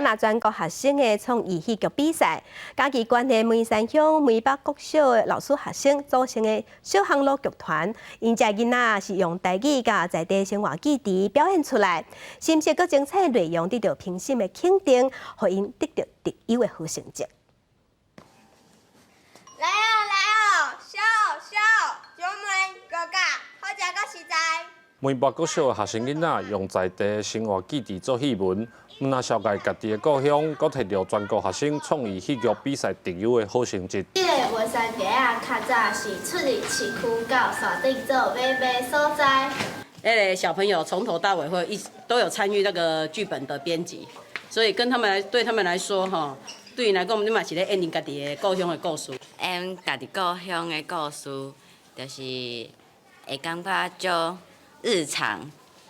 那全国学生的创意戏剧比赛，嘉义县的梅山乡梅北国小的老师学生组成的小巷路剧团，因遮囡仔是用台语甲在地生活记忆表现出来，深刻佮精彩内容得到评审的肯定，互因得到特优的好成绩。来哦，小，小梅哥哥，好食佮实在。梅北国小的学生囡仔用在地生活记忆做戏文，毋但绍介家己的故乡，阁摕到全国学生创意戏剧比赛特优的好成绩。这个文山街啊，较早是出入市区到山顶做买卖所在。小朋友从头到尾都有参与那个剧本的编辑，所以对他们来说，对因来讲，你嘛是咧演恁家己的故乡的故事。演家己故乡的故事，就是会感觉足日常，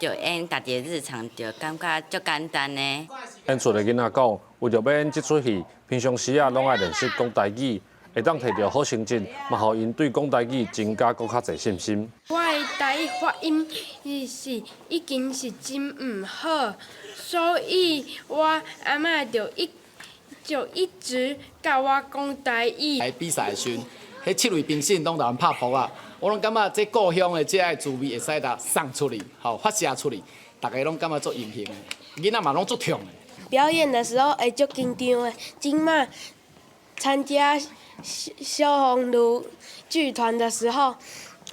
就演家己的日常，就感觉足简单的。演出的囡仔讲，为着要演这出戏，平常时啊拢爱练习讲台语，会当摕到好成绩，嘛互因对讲台语增加更较侪信心。我的台语发音是已经是真唔好，所以我阿嬷就一直教我讲台语。来比赛的时阵，迄7位评审拢同人拍扑啊，我拢感觉这故乡的这个滋味会使呾送出去，发射出去，大家拢感觉足荣幸的，囡仔嘛拢足痛的。表演的时候会足紧张的，今嘛参加小红炉剧团的时候，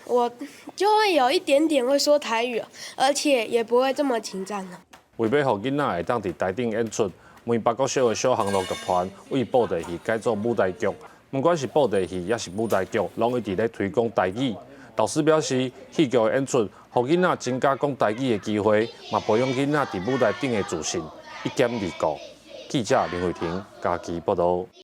我就会有一点点会说台语，而且也不会这么紧张了。为要互囡仔会当伫台顶演出，梅北国小的小巷路剧团为布袋戏改做舞台剧，不管是布袋戏也是舞台剧，拢一直咧推广台语。导师表示，戏剧的演出，互囡仔增加讲台语的机会，嘛培养囡仔伫舞台顶的自信，1减2顾。记者林慧婷，嘉义报道。